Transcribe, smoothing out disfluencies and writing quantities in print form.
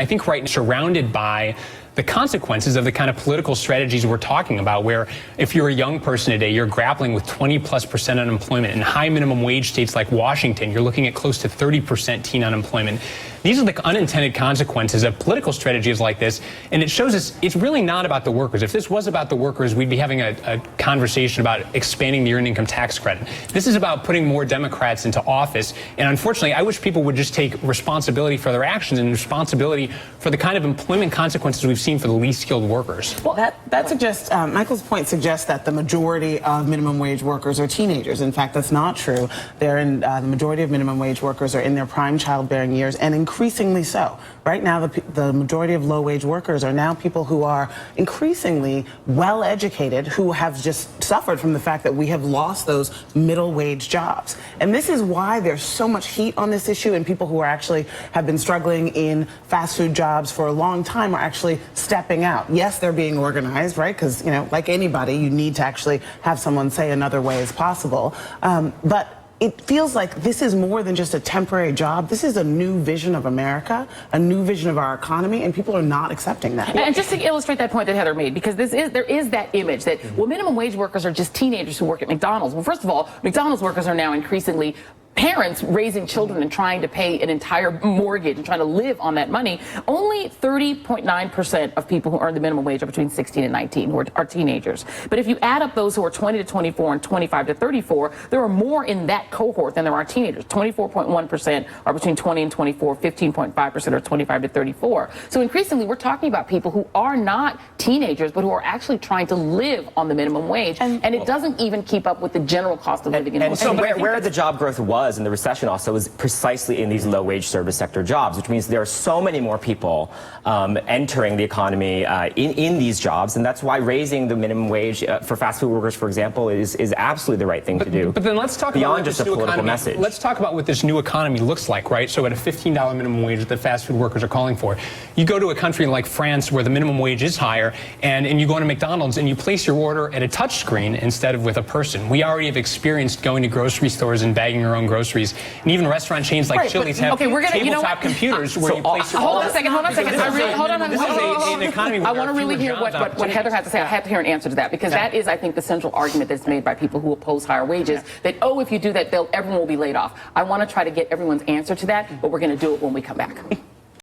I think right now surrounded by the consequences of the kind of political strategies we're talking about, where if you're a young person today, you're grappling with 20+% unemployment. In high minimum wage states like Washington, you're looking at close to 30% teen unemployment. These are the unintended consequences of political strategies like this, and it shows us it's really not about the workers. If this was about the workers, we'd be having a conversation about expanding the earned income tax credit. This is about putting more Democrats into office, and unfortunately, I wish people would just take responsibility for their actions and responsibility for the kind of employment consequences we've seen for the least skilled workers. Well, that suggests, Michael's point suggests that the majority of minimum wage workers are teenagers. In fact, that's not true. They're in, the majority of minimum wage workers are in their prime childbearing years, and increasingly so. Right now, the majority of low-wage workers are now people who are increasingly well-educated, who have just suffered from the fact that we have lost those middle-wage jobs. And this is why there's so much heat on this issue, and people who are actually have been struggling in fast food jobs for a long time are actually stepping out. Yes, they're being organized, right? Because, you know, like anybody, you need to actually have someone say another way is possible. But it feels like this is more than just a temporary job. This is a new vision of America, a new vision of our economy, and people are not accepting that. And just to illustrate that point that Heather made, because there is that image that, well, minimum wage workers are just teenagers who work at McDonald's. Well, first of all, McDonald's workers are now increasingly parents raising children and trying to pay an entire mortgage and trying to live on that money. Only 30.9% of people who earn the minimum wage are between 16 and 19 who are teenagers. But if you add up those who are 20 to 24 and 25 to 34, there are more in that cohort than there are teenagers. 24.1% are between 20 and 24, 15.5% are 25 to 34. So increasingly, we're talking about people who are not teenagers, but who are actually trying to live on the minimum wage. And it doesn't even keep up with the general cost of living in And so where the job growth was in the recession also is precisely in these low-wage service sector jobs, which means there are so many more people entering the economy in these jobs, and that's why raising the minimum wage for fast food workers, for example, is absolutely the right thing to do. But then let's talk beyond about just a political message. Let's talk about what this new economy looks like, right? So at a $15 minimum wage that fast food workers are calling for, you go to a country like France where the minimum wage is higher, and you go to McDonald's and you place your order at a touch screen instead of with a person. We already have experienced going to grocery stores and bagging our own groceries, and even restaurant chains like Chili's have tabletop computers where you place your order. Hold on a second. Hold on. This is an economy where I want to really hear what Heather has to say. I have to hear an answer to that, because that is, I think, the central argument that's made by people who oppose higher wages, that, oh, if you do that, everyone will be laid off. I want to try to get everyone's answer to that, but we're going to do it when we come back.